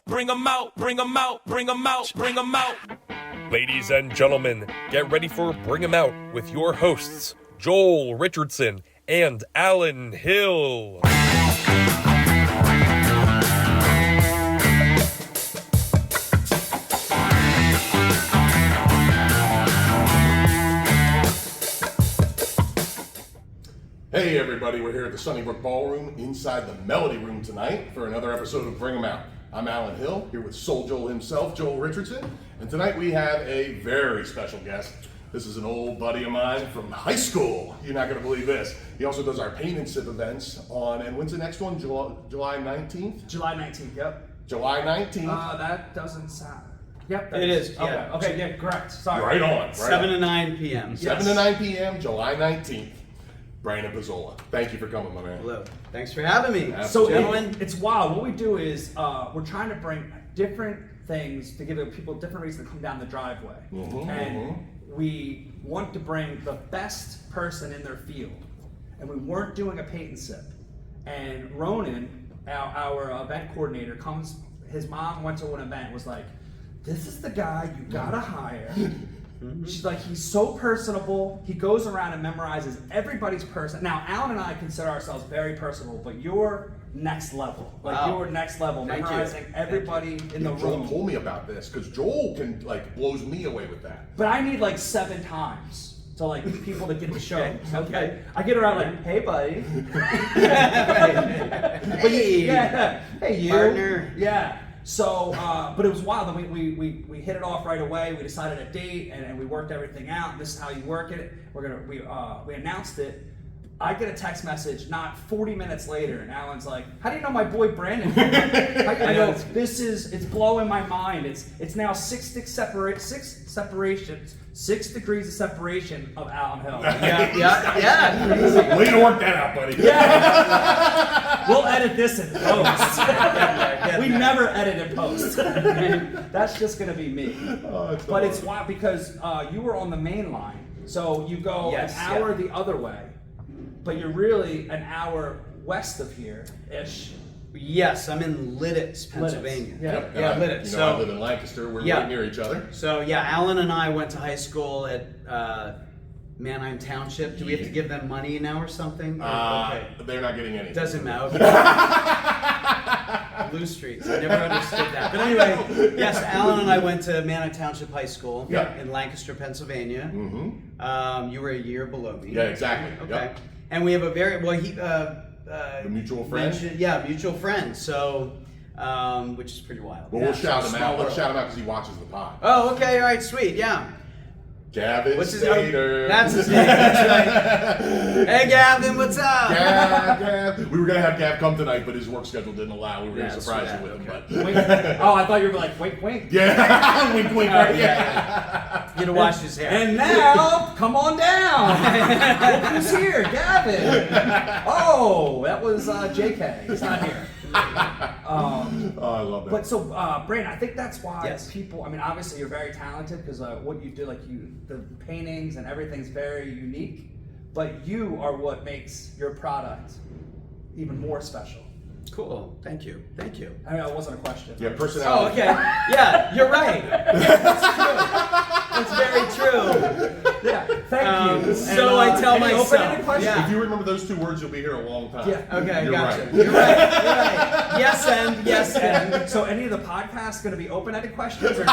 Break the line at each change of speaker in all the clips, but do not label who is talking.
bring 'em out, bring 'em out, bring 'em out, bring 'em out.
Ladies and gentlemen, get ready for Bring 'em Out with your hosts, Joel Richardson and Alan Hill.
Hey everybody, we're here at the SunnyBrook Ballroom inside the Melody Room tonight for another episode of Bring 'em Out. I'm Alan Hill, here with SoulJoel himself, Joel Richardson, and tonight we have a very special guest. This is an old buddy of mine from high school. You're not going to believe this. He also does our paint and sip events on, and when's the next one? July 19th?
July 19th, yep.
July 19th.
That doesn't sound. Yep.
It is, yeah.
Okay, yeah, correct. Sorry.
Right on.
7 to 9 p.m.
7 to 9 p.m., July 19th. Brandon Pizzola. Thank you for coming, my man.
Hello. Thanks for having me.
So
gentlemen.
it's wild. What we do is we're trying to bring different things to give people different reasons to come down the driveway. And we want to bring the best person in their field. And we weren't doing a paint and sip. And Ronan, our event coordinator, comes, his mom went to an event, was like, this is the guy you gotta hire. She's like, he's so personable. He goes around and memorizes everybody's person. Now, Alan and I consider ourselves very personable, but you're next level. Like,
Wow.
you're next level,
Thank
memorizing
you.
everybody in the
Joel
room.
told me about this because Joel can blows me away with that.
But I need like 7 times to like people to get the show.
Okay.
I get around like, hey buddy.
Hey,
Yeah. Hey you.
partner.
Yeah. So, but it was wild. Then we hit it off right away. We decided a date and we worked everything out. And this is how you work it. We announced it. I get a text message not 40 minutes later, and Alan's like, "How do you know my boy Brandon?" I go, it's blowing my mind. It's now 6 degrees of separation of Alan Hill.
Yeah.
Way to work that out, buddy.
Yeah. We'll edit this in post. We never edit in post. That's just gonna be me. But it's wild because you were on the main line, so you go an hour the other way, but you're really an hour west of here-ish.
Yes, I'm in Lidditz, Pennsylvania.
Yeah.
Yeah, Lidditz.
You know, I live in Lancaster. We're right near each other.
So yeah, Alan and I went to high school at Manheim Township. Do we have to give them money now or something? Okay.
They're not getting anything.
Doesn't matter. Blue Streets. I never understood that. But anyway, yes, Alan and I went to Manheim Township High School in Lancaster, Pennsylvania. You were a year below me.
Yeah, exactly.
Okay.
Yep.
And we have a very
The mutual friend.
Mutual friend. So, which is pretty wild.
Well, we'll shout him out. Let's shout him out because he watches the pod.
Oh, okay. All right. Sweet. Yeah.
Gavin
What's his
Stater.
That's his name. That's right. Hey, Gavin. What's up?
Gav. We were gonna have Gav come tonight, but his work schedule didn't allow. We were gonna surprise you with him, but
Wink. Oh, I thought you were like wink, wink.
yeah, wink, wink.
Oh, yeah. You gotta wash his hair.
And now, come on down. Look who's here, Gavin. Oh, that was JK. He's not here.
Oh, I love that.
But so, Brandon, I think that's why
Yes.
people. I mean, obviously you're very talented because what you do, the paintings and everything's very unique. But you are what makes your product even more special.
Cool. Thank you. Thank you.
I mean, that wasn't a question.
Yeah,
Oh,
personality.
okay. Yeah, you're right. That's very true.
Yeah. Thank you.
So I tell
any
myself.
open-ended question?
Yeah.
If you remember those 2 words, you'll be here a long time.
Yeah.
Okay,
You're
gotcha.
right.
You're right. Yes, and.
So any of the podcasts going to be open-ended questions or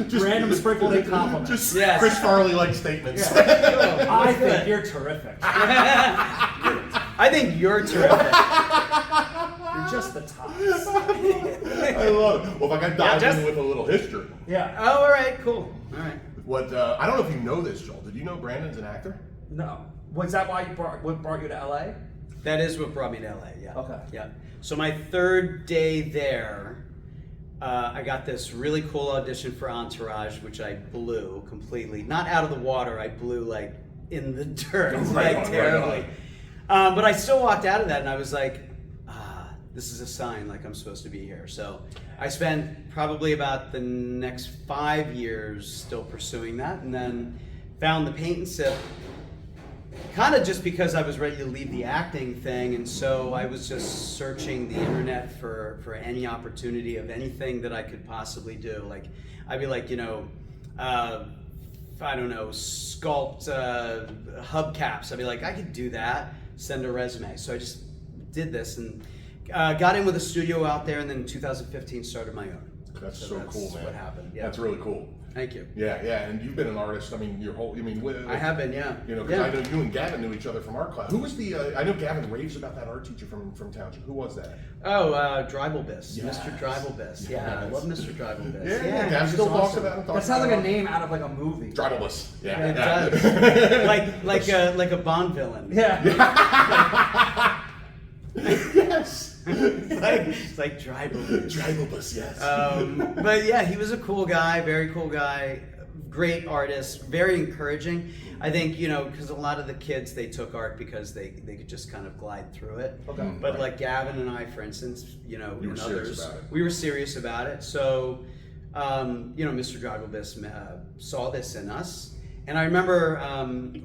just random sprinkled in compliments?
Just
Yes.
Chris Farley-like statements.
I think you're terrific.
I think you're terrific.
You're just the top.
I love it. Well, if I got dive in with a little history.
Yeah.
Oh, all right, cool. All right.
What I don't know if you know this, Joel. Did you know Brandon's an actor?
No. Was that why what brought you to LA?
That is what brought me to LA. Yeah.
Okay.
Yeah. So my 3rd day there, I got this really cool audition for Entourage, which I blew completely. Not out of the water. I blew like in the dirt,
Right
like
on,
terribly.
right
But I still walked out of that, and I was like, this is a sign like I'm supposed to be here. So I spent probably about the next 5 years still pursuing that, and then found the paint and sip kind of just because I was ready to leave the acting thing, and so I was just searching the internet for any opportunity of anything that I could possibly do. Like, I'd be like, I don't know, sculpt hubcaps. I'd be like, I could do that, send a resume. So I just did this and got in with a studio out there, and then in 2015 started my own.
That's so cool, man.
What happened. Yeah.
That's really cool.
Thank you.
Yeah, and you've been an artist. I mean,
I have been, yeah.
Because
yeah.
I know you and Gavin knew each other from art class. Who was I know Gavin raves about that art teacher from Township. Who was that?
Oh, Drivelbiss.
Yes.
Mr. Drivelbiss. Yeah, I love Mr. Drivelbiss.
Yeah, Gavin still talks about him.
That sounds like a name out of like a movie.
Drivelbiss. Yeah,
It does. like a Bond villain.
Yeah.
Yes.
It's like Drivelbiss.
Drivelbiss, yes.
But yeah, he was a cool guy, very cool guy, great artist, very encouraging. I think, because a lot of the kids, they took art because they could just kind of glide through it.
Okay.
But like Gavin and I, for instance, and others,
we
were serious about it. So, Mr. Drivelbiss saw this in us. And I remember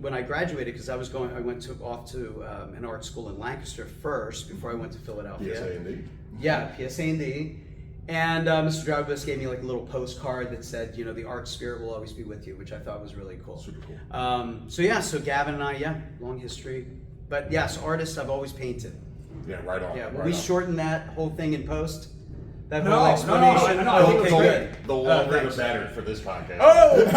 when I graduated, because I went off to an art school in Lancaster first before I went to Philadelphia.
PSA&D.
Yeah, PSA&D. And Mr. Drivelbiss gave me like a little postcard that said, the art spirit will always be with you, which I thought was really cool.
Super cool.
So Gavin and I, long history. But yes, artist, I've always painted.
Yeah, right on.
Yeah, will
right
we
on.
shorten that whole thing in post? That
No,
whole
no,
explanation?
no, I think it was good.
The longer the
thanks.
better for this podcast.
Oh, good.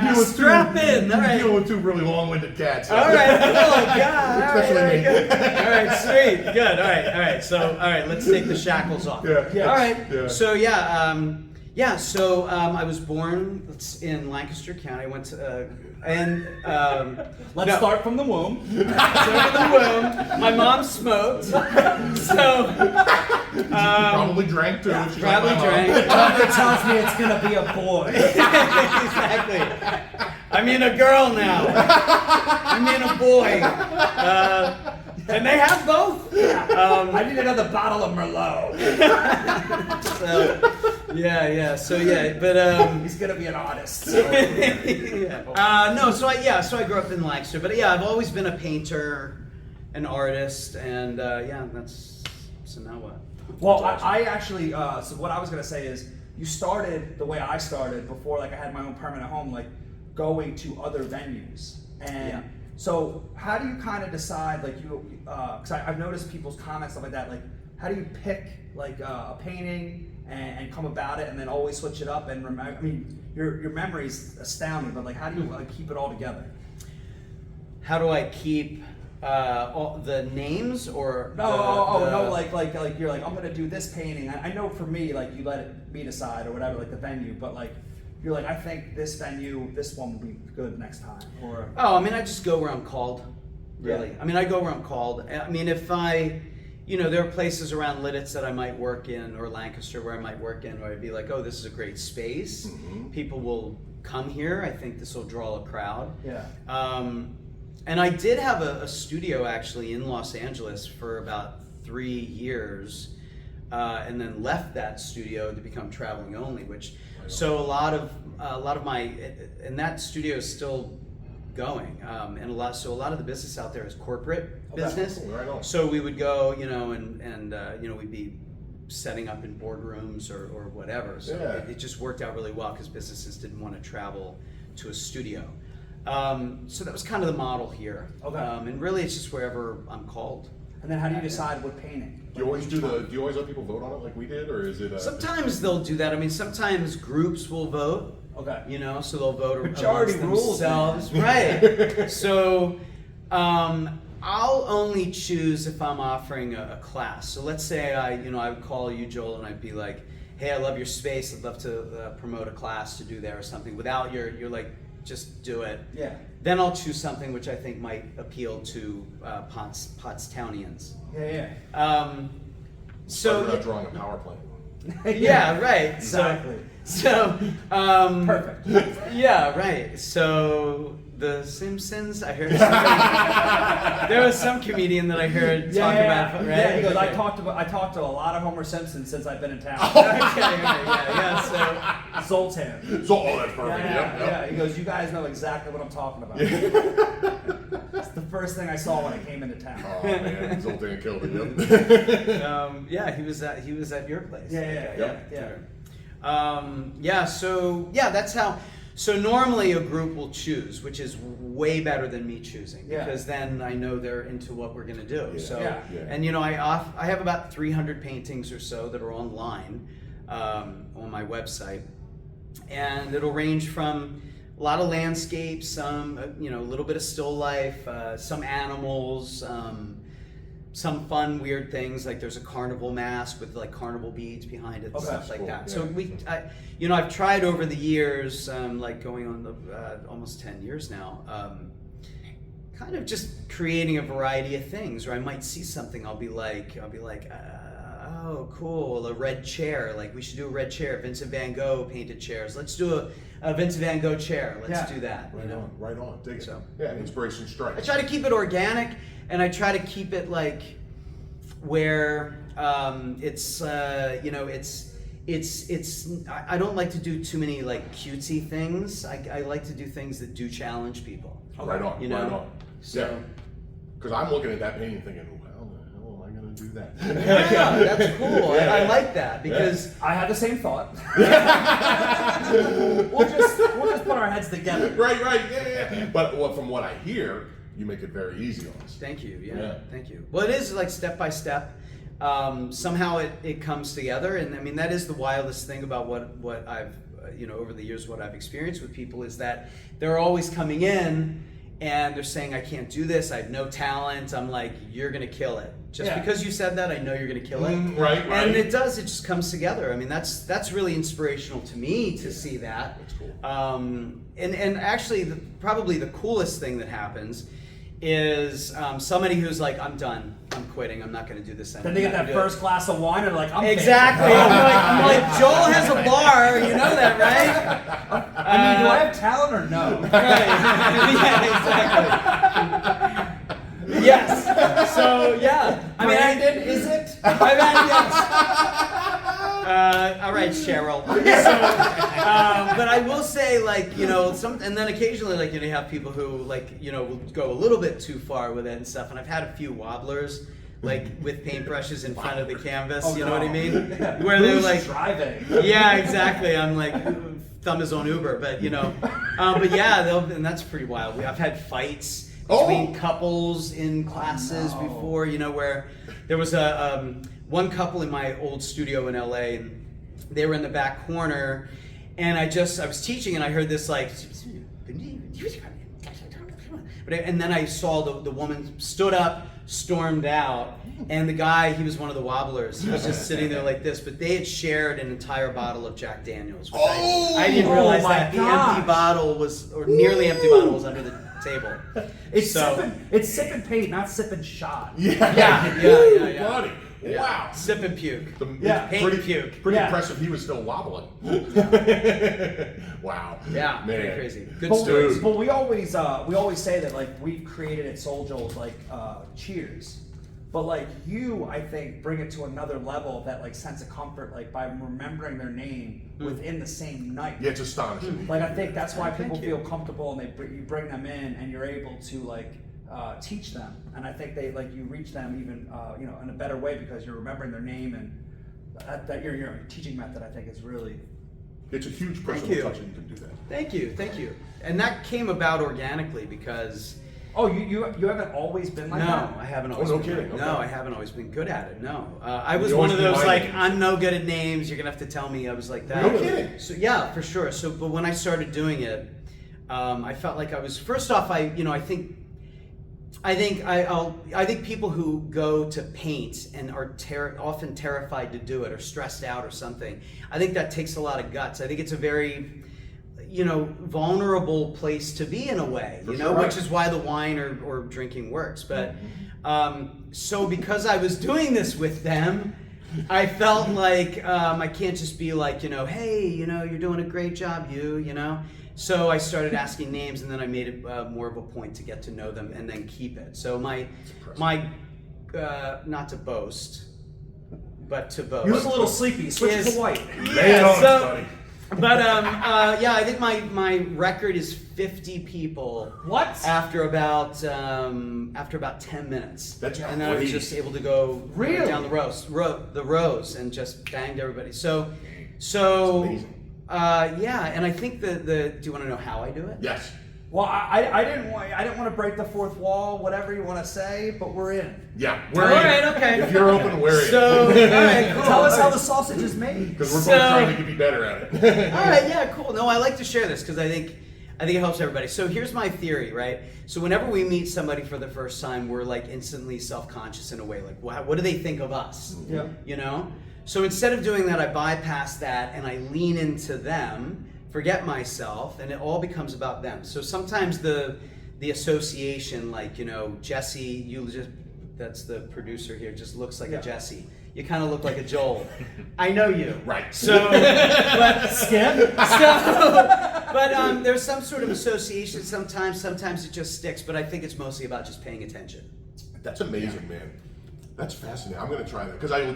Okay. Strap in. All
You're
right.
dealing with two really long-winded cats.
All right. Oh, God.
Especially me.
Good. All right. Sweet. Good. All right. So, let's take the shackles off.
Yeah.
All right.
Yeah.
So, I was born in Lancaster County. I went to,
Let's start from the womb.
My mom smoked. So,
Probably drank too. She's like
probably
my mom.
drank.
Doctor tells me it's gonna be a boy.
Exactly. I mean a girl now. I mean a boy. And they have both.
I need another bottle of Merlot.
But
He's gonna be an artist.
so I grew up in Lancaster, but I've always been a painter, an artist, and so now what?
Well, I actually, so what I was gonna say is, you started the way I started before, like I had my own permanent home, like going to other venues, and so how do you kind of decide, like because I've noticed people's comments, stuff like that, like how do you pick like a painting and come about it, and then always switch it up and remember? I mean, your memory's astounding, but like how do you keep it all together?
How do I keep all the names or
no, like you're like, I'm gonna do this painting. I know for me, like you let me decide or whatever, like the venue, but like you're like, I think this venue, this one will be good next time. Or
I just go where I'm called. Really, I go where I'm called. If I, there are places around Lidditz that I might work in, or Lancaster where I might work in, where I'd be like, oh, this is a great space. Mm-hmm. People will come here. I think this will draw a crowd.
Yeah.
And I did have a studio actually in Los Angeles for about 3 years, and then left that studio to become traveling only. So a lot of my, and that studio is still going, and a lot of the business out there is corporate business.
Cool. Right on.
So we would go, and we'd be setting up in boardrooms or whatever. So it just worked out really well because businesses didn't want to travel to a studio. So that was kind of the model here.
Okay.
And really, it's just wherever I'm called.
And then how do you decide what painting?
Do you always let people vote on it like we did, or is it?
Sometimes they'll do that. Sometimes groups will vote.
Okay.
So they'll vote
Majority
amongst
rules,
themselves. Right. So I'll only choose if I'm offering a class. So let's say I would call you, Joel, and I'd be like, hey, I love your space. I'd love to promote a class to do there or something. Without you're like, just do it.
Yeah.
Then I'll choose something which I think might appeal to Pottstownians.
Yeah.
So you're not drawing a power plant.
Yeah, right.
Exactly.
So
Perfect.
Yeah, right. So The Simpsons. I heard there was some comedian that I heard talk about. Right?
Yeah, he goes,
okay.
I talked to a lot of Homer Simpson since I've been in town.
So
Zoltan.
So, that's perfect.
Yeah. He goes, you guys know exactly what I'm talking about. first thing I saw when I came into town.
Oh man, this old thing killed me.
Yeah, he was at your place.
Yeah.
So that's how. So normally a group will choose, which is way better than me choosing, because then I know they're into what we're gonna do. And I have about 300 paintings or so that are online on my website, and it'll range from a lot of landscapes, some a little bit of still life, some animals, some fun weird things, like there's a carnival mask with like carnival beads behind it and stuff like that. So I've tried over the years, like going on almost 10 years now, kind of just creating a variety of things. Or I might see something, I'll be like, oh cool, a red chair, like we should do a red chair. Vincent van Gogh painted chairs. Let's do a Vincent van Gogh chair. Let's do that.
Right on. Dig it.
So,
yeah, inspiration strikes.
I try to keep it organic, and I try to keep it like where it's I don't like to do too many like cutesy things. I like to do things that do challenge people.
Right on. Right on.
So,
because I'm looking at that painting thinking, how the hell am I going to do that?
Yeah, that's cool. I like that because
I had the same thought. we'll just put our heads together.
Right. Yeah. But from what I hear, you make it very easy on us.
Thank you. Yeah. Thank you. Well, it is like step by step. Somehow it comes together, and I mean that is the wildest thing about what I've over the years what I've experienced with people is that they're always coming in and they're saying I can't do this, I have no talent. I'm like, you're gonna kill it. Just because you said that, I know you're gonna kill it.
Right.
And it just comes together. I mean that's really inspirational to me to see that.
That's cool.
And actually probably the coolest thing that happens is somebody who's like, I'm done, I'm quitting, I'm not going to do this anymore.
Then they get that first glass of wine and like, I'm
exactly. I'm like, Joel has a bar, you know that, right?
I mean, do I have talent or no?
Right. Yeah, exactly. Yes. So yeah, I mean,
Brandon, is it?
Yes. All right, Cheryl. So, but I will say, like, and then occasionally, like, you have people who, like, will go a little bit too far with it and stuff. And I've had a few wobblers, like, with paintbrushes in front of the canvas.
Oh,
you know what I mean?
Yeah.
Where they're like
driving.
Yeah, exactly. I'm like, thumb his own Uber, but but yeah, and that's pretty wild. I've had fights between couples in classes before, where there was one couple in my old studio in LA, and they were in the back corner, and I was teaching, and I heard this like, and then I saw the woman stood up, stormed out, and the guy, he was one of the wobblers. He was just sitting there like this, but they had shared an entire bottle of Jack Daniels. Which I didn't realize that the empty bottle was, or nearly empty bottle was under the table.
It's sipping paint, not sipping shot.
Yeah.
Buddy.
Yeah.
Wow.
Sip and puke.
Pretty
puke.
Pretty impressive. He was still wobbling. Wow.
Yeah.
Man.
Crazy. Good stories.
But we always say that like we've created at SoulJoel like cheers. But like you, I think, bring it to another level of that like sense of comfort, like by remembering their name within the same night.
Yeah, it's astonishing.
Like I think that's why people feel comfortable, and you bring them in, and you're able to like teach them. And I think they like you reach them even in a better way because you're remembering their name, and that your teaching method I think is really.
It's a huge personal touch, and you can do that.
Thank you. And that came about organically because.
Oh, you haven't always been like that?
No, I haven't always been.
Kidding.
No, I haven't always been good at it. No, I was one of those like, I'm no good at names. You're gonna have to tell me. I was like that.
No kidding.
So yeah, for sure. So, but when I started doing it, I felt like I was. First off, I think people who go to paint and are often terrified to do it or stressed out or something. I think that takes a lot of guts. I think it's a very vulnerable place to be in a way, which is why the wine or drinking works. But so because I was doing this with them, I felt like I can't just be like, hey, you're doing a great job, So I started asking names, and then I made it more of a point to get to know them and then keep it. So my not to boast, but to boast.
You look a little sleepy. Switch to white.
Lay it on us, buddy.
But yeah, I think my record is 50 people.
What?
After about 10 minutes.
That's
and then I was
crazy.
just able to go
Really?
down the rows and just banged everybody. So
That's amazing.
yeah, and I think do you want to know how I do it?
Yes.
Well, I didn't want to break the fourth wall, whatever you want to say, but we're in.
Yeah.
All right,
in.
okay.
If you're open, we're in.
So, all right, cool.
Tell us
all
how
right.
the sausage is made.
Because we're
So-
both trying to get better at it.
All right, yeah, cool. No, I like to share this because I think it helps everybody. So here's my theory, right? So whenever we meet somebody for the first time, we're like instantly self-conscious in a way. Like, what do they think of us?
Yeah.
You know? So instead of doing that, I bypass that and I lean into them, forget myself, and it all becomes about them. So sometimes the association, like, you know, Jesse, that's the producer here, just looks like a Jesse. You kind of look like a Joel. I know you.
Right.
So, but
Skip?
but there's some sort of association sometimes it just sticks, but I think it's mostly about just paying attention.
That's amazing, man. That's fascinating. I'm going to try that because I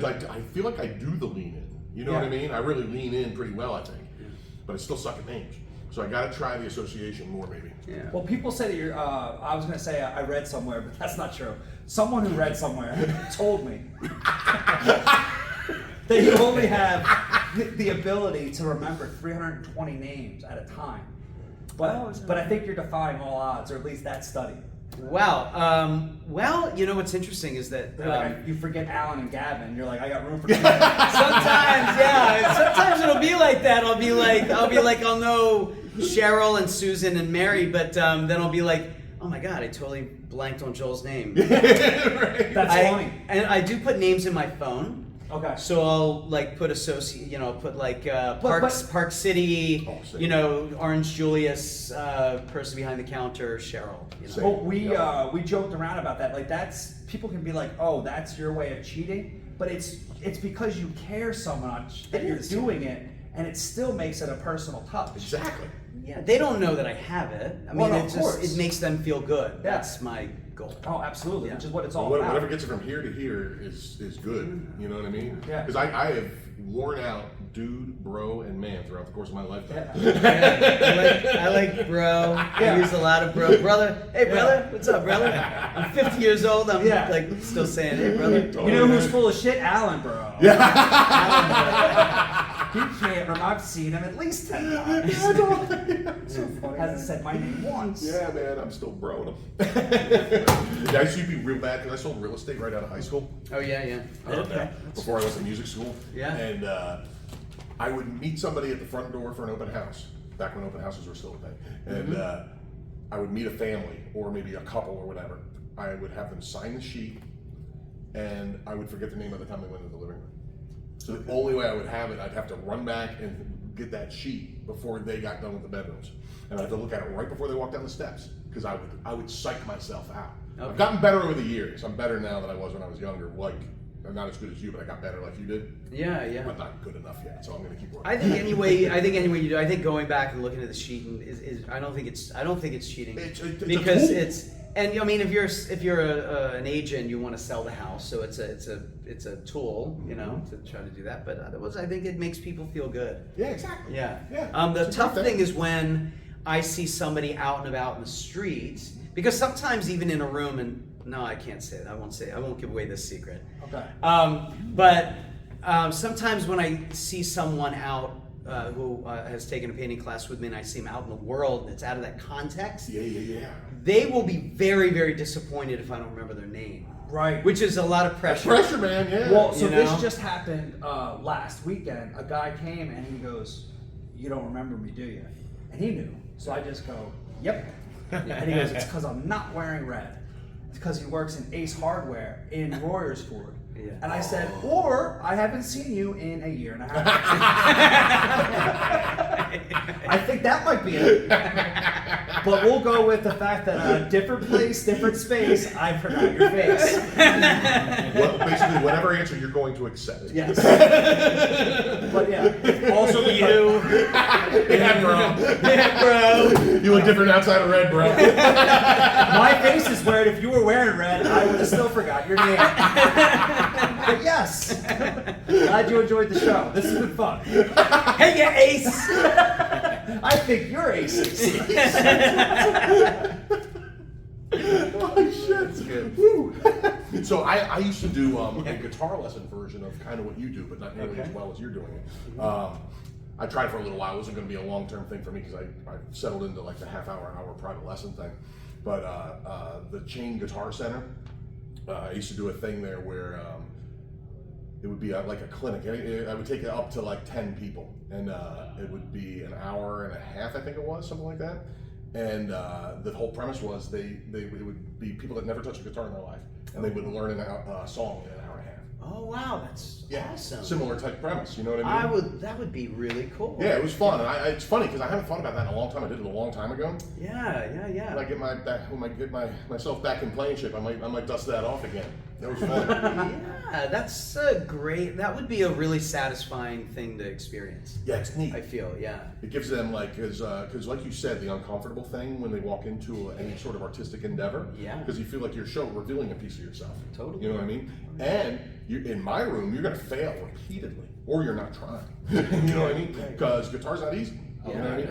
feel like I do the lean in. You know what I mean? I really lean in pretty well, I think. But I still suck at names. So I got to try the association more, maybe.
Yeah.
Well, people say that you're, I was going to say I read somewhere, but that's not true. Someone who read somewhere told me that you only have the ability to remember 320 names at a time. But I think you're defying all odds, or at least that study.
Wow. Well, you know what's interesting is that
You forget Alan and Gavin. You're like, I got room for
sometimes, yeah. Sometimes it'll be like that. I'll be like, I'll know Cheryl and Susan and Mary, but then I'll be like, oh my God, I totally blanked on Joel's name.
Right.
That's funny.
And I do put names in my phone.
Okay.
So I'll like put put like Park City,
Oh, sick.
you know, Orange Julius, person behind the counter, Cheryl. You know.
Sick.
Well, we joked around about that. Like people can be like, oh, that's your way of cheating, but it's because you care so much that
It
you're
is.
doing it, and it still makes it a personal touch.
Exactly.
Yeah, they don't know that I have it. I mean,
Well, of
it
course.
makes them feel good.
Yeah.
That's my goal.
Oh, absolutely,
Yeah.
which is what it's all
Whatever
about.
gets it from here to here is good. You know what I mean?
Yeah.
Because I have worn out dude, bro, and man throughout the course of my lifetime.
Yeah.
I like bro. I
Yeah.
use a lot of brother. Hey brother, what's up, brother? I'm 50 years old. I'm
Yeah.
like still saying, hey brother.
You know who's full of shit? Alan, bro. He can't remember. I've seen him at least 10 times. So funny. Hasn't said my name once.
Yeah, man, I'm still broing them. Yeah, I used to be real bad because I sold real estate right out of high school.
Oh yeah.
And,
Okay.
before I went to music school.
Yeah.
And I would meet somebody at the front door for an open house, back when open houses were still a thing. And I would meet a family or maybe a couple or whatever. I would have them sign the sheet, and I would forget the name by the time they went into the living room. So the only way I would have it, I'd have to run back and get that sheet before they got done with the bedrooms. And I'd have to look at it right before they walked down the steps, because I would psych myself out.
Okay.
I've gotten better over the years. I'm better now than I was when I was younger. Like, I'm not as good as you, but I got better like you did.
Yeah.
But not good enough yet, so I'm gonna keep working.
I think any way you do. I think going back and looking at the sheet is I don't think it's cheating
It's a
because
tool.
it's. And I mean, if you're an agent, you want to sell the house, so it's a tool, you know, to try to do that. But otherwise, I think it makes people feel good.
Yeah, exactly.
Yeah.
Yeah.
The
It's a
tough
good
thing is when I see somebody out and about in the streets, because sometimes even in a room, and no, I can't say it. I won't give away this secret.
Okay.
But sometimes when I see someone out who has taken a painting class with me, and I see him out in the world, that's out of that context.
Yeah.
They will be very, very disappointed if I don't remember their name.
Right.
Which is a lot of pressure.
Pressure, man. Yeah.
Well, so
You know?
this just happened last weekend. A guy came and he goes, "You don't remember me, do you?" And he knew. So I just go, "Yep." And he goes, "It's because I'm not wearing red. It's because he works in Ace Hardware in Royersford."
Yeah.
And I said, "Or I haven't seen you in a year and a half." I think that might be it. But we'll go with the fact that different place, different space, I forgot your face.
Well, basically, whatever answer you're going to accept.
Yes. But yeah. Also
You.
Yeah, bro. You look different outside of red, bro.
My face is weird. If you were wearing red, I would have still forgot your name. But yes, glad you enjoyed the show. This has been fun.
Hey, you ace!
I think you're aces.
Oh shit!
That's good.
Woo. So I used to do a guitar lesson version of kind of what you do, but not nearly as well as you're doing it. I tried for a little while. It wasn't going to be a long-term thing for me because I settled into like the half-hour, hour private lesson thing. But the Chain Guitar Center, I used to do a thing there where it would be like a clinic. I would take it up to like 10 people, and it would be an hour and a half, I think it was, something like that. And the whole premise was it would be people that never touched a guitar in their life, and they would learn a song in an hour and a half.
Oh wow, that's awesome.
Similar type premise, you know what I mean?
That would be really cool.
Yeah, it was fun, and it's funny because I haven't thought about that in a long time. I did it a long time ago.
Yeah.
When I get myself back in playing shape, I might dust that off again. That was fun.
Yeah, that's great. That would be a really satisfying thing to experience.
Yeah, it's neat.
I feel, yeah.
It gives them because like you said, the uncomfortable thing when they walk into any sort of artistic endeavor.
Yeah.
Because you feel like you're revealing a piece of yourself.
Totally.
You know what I mean? And in my room, you're gonna fail repeatedly, or you're not trying. You know what I mean? Because guitar's not easy. You know what I mean?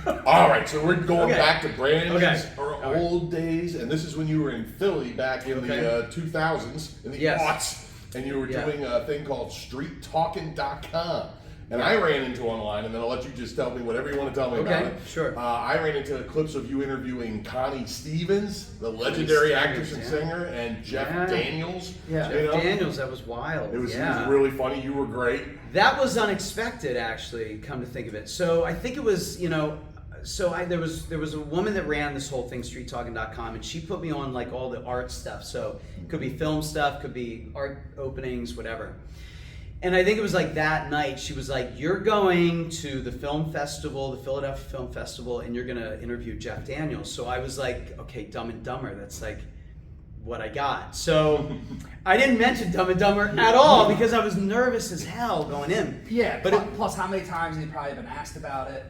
Right. All right, so we're going back to Brandon's old days, and this is when you were in Philly back in the 2000s, in the aughts, and you were doing a thing called StreetTalking.com. And I ran into online, and then I'll let you just tell me whatever you want to tell me about it.
Sure.
I ran into clips of you interviewing Connie Stevens, the legendary actress and singer, and Jeff Daniels.
Yeah, Jeff Daniels, that was wild.
It was really funny. You were great.
That was unexpected, actually, come to think of it. So I think it was, there was a woman that ran this whole thing, StreetTalking.com, and she put me on like all the art stuff. So it could be film stuff, could be art openings, whatever. And I think it was like that night, she was like, you're going to the film festival, the Philadelphia Film Festival, and you're going to interview Jeff Daniels. So I was like, okay, Dumb and Dumber, that's like what I got. So I didn't mention Dumb and Dumber at all because I was nervous as hell going in.
Yeah,
but
plus how many times have you probably been asked about it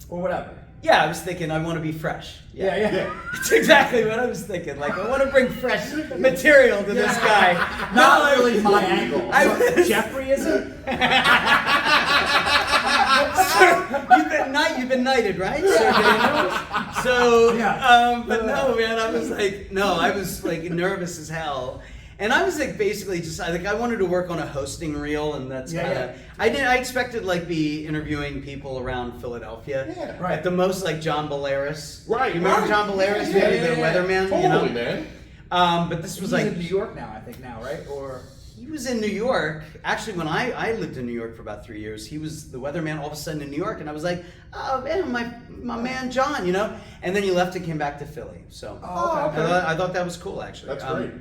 or whatever?
Yeah, I was thinking I want to be fresh.
Yeah.
It's exactly what I was thinking. Like, I want to bring fresh material to this guy.
Not really my angle. Jeffrey, is it?
You've been knighted, right? So, but no, man, I was like nervous as hell. And I was like basically just I wanted to work on a hosting reel, and that's kind of I expected like be interviewing people around Philadelphia.
Yeah, right.
At the most like John Bolaris.
Right.
You remember John Bolaris? The weatherman.
Totally, man.
But this was
He's
like
in New York now, I think right? Or
he was in New York. Actually, when I lived in New York for about 3 years, he was the weatherman all of a sudden in New York, and I was like, oh man, my man John, And then he left and came back to Philly. So I thought that was cool, actually.
That's great.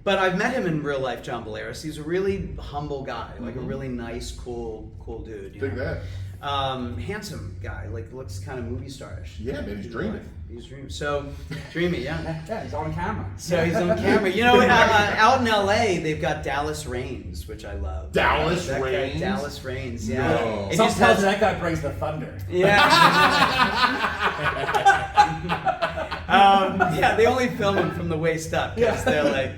But I've met him in real life, John Bolaris. He's a really humble guy, like a really nice, cool dude.
Dig that.
Handsome guy, like looks kind of movie starish.
Yeah, man, he's dreaming.
He's dreaming. So, dreamy, yeah.
Yeah, he's on camera.
So he's on camera. Out in LA, they've got Dallas Raines, which I love.
Dallas Raines?
Dallas Raines, yeah.
No.
It
Sometimes
just has,
that guy brings the thunder.
yeah. They only film him from the waist up because they're like,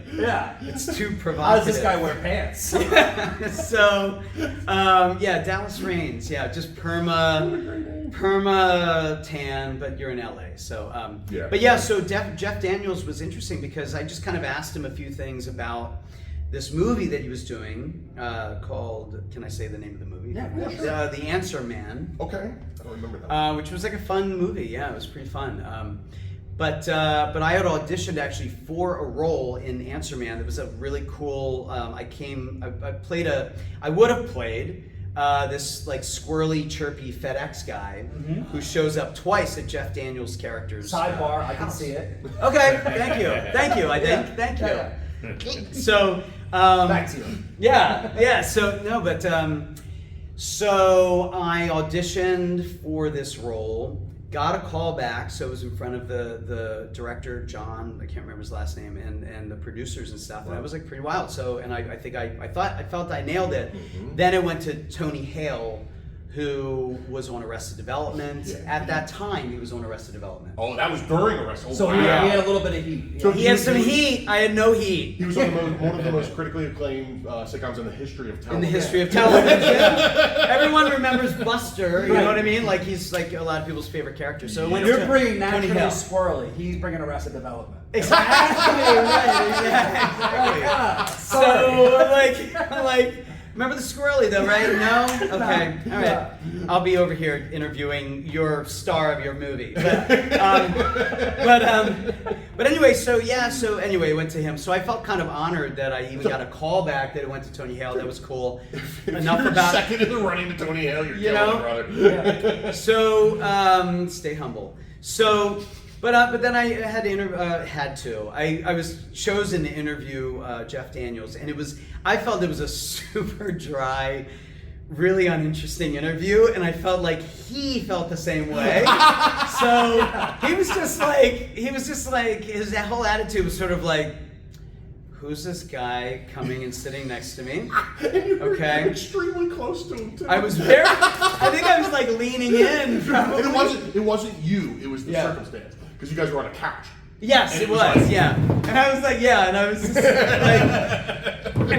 it's too provocative.
How does this guy wear pants?
So, Dallas Raines, just perma tan, but you're in LA. So, so Jeff Daniels was interesting because I just kind of asked him a few things about this movie that he was doing called, can I say the name of the movie?
Yeah, sure.
The Answer Man.
Okay, I don't remember that.
Which was like a fun movie. Yeah, it was pretty fun. But I had auditioned actually for a role in Answer Man. That was a really cool. I would have played this like squirrely, chirpy FedEx guy who shows up twice at Jeff Daniels' character's
Sidebar, I can
house.
see it.
Okay, thank you. I think. Thank you.
Yeah.
So
Back to you.
So I auditioned for this role, got a call back, so it was in front of the director, John, I can't remember his last name, and the producers and stuff, and that was like pretty wild. So, and I think I felt I nailed it. Then it went to Tony Hale, who was on Arrested Development.
Yeah.
At that time, he was on Arrested Development.
Oh, that was during Arrested.
So he had a little bit of heat.
So
He had some heat. I had no heat.
He was on one of the most critically acclaimed sitcoms in the history of television.
In the history of television. Everyone remembers Buster, you know what I mean? Like, he's like a lot of people's favorite character. So it went
You're
to
bringing
Tony
Naturally
Hill.
Squirrely. He's bringing Arrested Development.
Exactly, right, exactly.
Yeah.
So, like, remember the squirrely though, right? No? Okay, all right. I'll be over here interviewing your star of your movie. But anyway, so anyway, it went to him. So I felt kind of honored that I even got a call back that it went to Tony Hale. That was cool.
Enough about second in the running to Tony Hale. You're killing it, brother.
So stay humble. So. But then I had to I was chosen to interview Jeff Daniels, and I felt it was a super dry, really uninteresting interview, and I felt like he felt the same way. So he was just like his whole attitude was sort of like, who's this guy coming and sitting next to me?
Okay. Extremely close to him too.
I think I was like leaning in. Probably.
And it wasn't you. It was the circumstance. Because you guys were on a couch.
Yes,
and
it was. Yeah. And I was like, and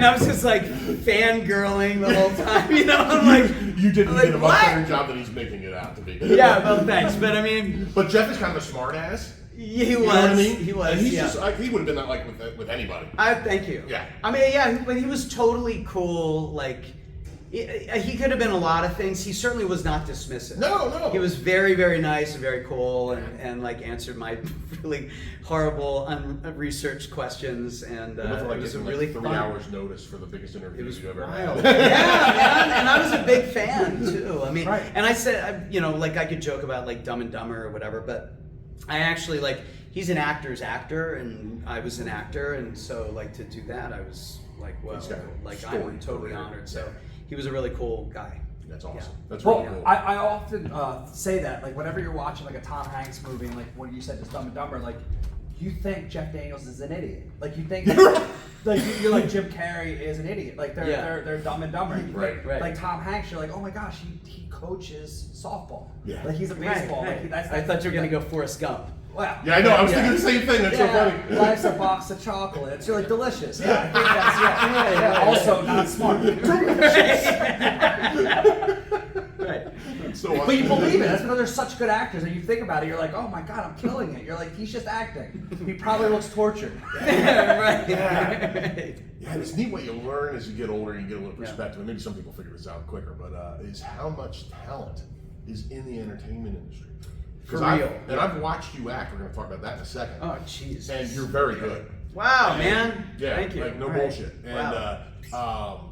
I was just like, fangirling the whole time. You know, I'm like,
you did
like,
a much better job than he's making it out to be.
Yeah, well, thanks. But I mean,
but Jeff is kind of a smart ass.
He was.
You know what I mean?
He was.
And he's just like, he would have been that like with anybody.
Thank you.
Yeah.
I mean, but he was totally cool. Like, he could have been a lot of things. He certainly was not dismissive.
No.
He was very, very nice and very cool, and like answered my really horrible, unresearched questions. And it was a really
3
fun.
hours notice for the biggest interview you've ever had.
Yeah, man, and I was a big fan too. I mean,
right.
And I said, like I could joke about like Dumb and Dumber or whatever, but I actually like he's an actor's actor, and I was an actor, and so like to do that, I was like, well, like I'm totally honored. So. He was a really cool guy.
That's awesome.
Yeah.
That's really cool.
I often say that, like, whenever you're watching like a Tom Hanks movie, and like when you said just Dumb and Dumber, like, you think Jeff Daniels is an idiot. Like, you think like you're like Jim Carrey is an idiot. Like they're Dumb and Dumber.
Right.
Like Tom Hanks, you're like, oh my gosh, he coaches softball.
Yeah.
Like he's a baseball.
Right.
Like,
I thought you were gonna go Forrest Gump.
Wow.
Yeah, I know. I was thinking the same thing. That's so funny.
Life's a box of chocolates. You're like, delicious. Yeah, I think that's also not smart.
Right.
So awesome.
But you believe it. That's because they're such good actors. And you think about it, you're like, oh my God, I'm killing it. You're like, he's just acting. He probably looks tortured.
Right.
Yeah, it's neat what you learn as you get older and you get a little perspective. And maybe some people figure this out quicker, but is how much talent is in the entertainment industry.
For real.
I've watched you act. We're going to talk about that in a second.
Oh, jeez.
And you're very good.
Wow, man.
Yeah,
Thank you.
like no
All right.
bullshit. And
Wow.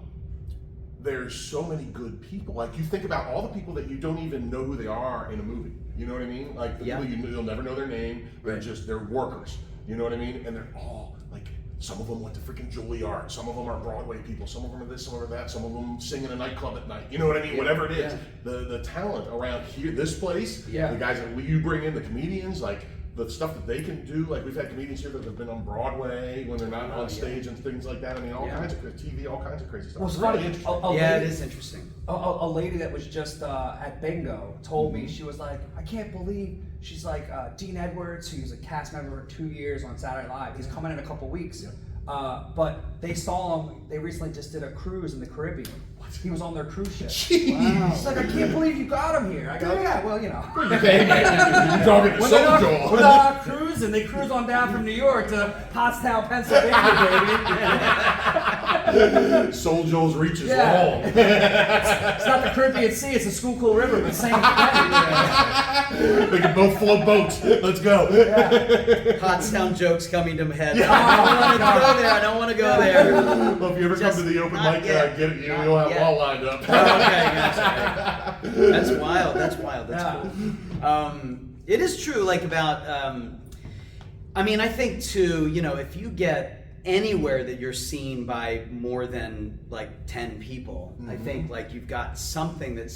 there's so many good people. Like you think about all the people that you don't even know who they are in a movie. You know what I mean? Like the people you'll never know their name. They're workers. You know what I mean? And they're all like, some of them went to freaking Juilliard. Some of them are Broadway people. Some of them are this, some of them are that. Some of them sing in a nightclub at night. You know what I mean? Whatever it is, the talent around here, this place, the guys that you bring in, the comedians, like the stuff that they can do. Like we've had comedians here that have been on Broadway when they're not on stage and things like that. I mean, all kinds of TV, all kinds of crazy stuff.
Well, it's
really
funny.
interesting.
It is interesting.
A lady that was just at Bingo told me, she was like, I can't believe, she's like, Dean Edwards, who's a cast member for 2 years on Saturday Night Live, he's coming in a couple weeks. But they saw him, they recently just did a cruise in the Caribbean. He was on their cruise ship.
Wow.
She's like, I can't believe you got him here. I go, yeah, well, you know.
You're talking to SoulJoel.
When they're cruising, they cruise on down from New York to Pottstown, Pennsylvania, baby.
SoulJoel's reach is long.
It's not the Caribbean Sea, it's the Schuylkill River, but same thing.
They can both float boats. Let's go.
Pottstown jokes coming to my head. I don't want to go there.
Well, if you ever come to the open mic, you'll have all lined up.
Okay, gotcha. That's wild. That's cool. It is true, like about, I mean, I think too, if you get anywhere that you're seen by more than like 10 people, I think like you've got something that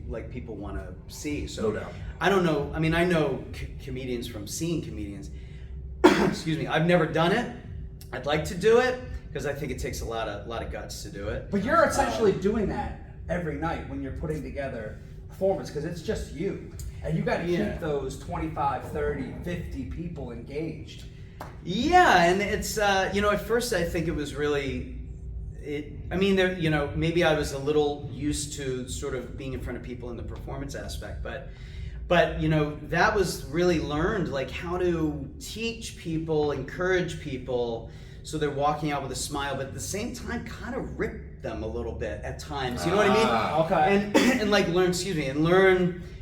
like people want to see. So
no doubt.
I don't know. I mean, I know comedians from seeing comedians. Excuse me. I've never done it. I'd like to do it because I think it takes a lot of guts to do it.
But you're essentially doing that every night when you're putting together performance, because it's just you. And you got to keep those 25, 30, 50 people engaged.
Yeah, and it's, at first I think it was really, maybe I was a little used to sort of being in front of people in the performance aspect, but that was really learned, like how to teach people, encourage people, so they're walking out with a smile, but at the same time kind of rip them a little bit at times, you know what I mean?
Okay.
And like learn,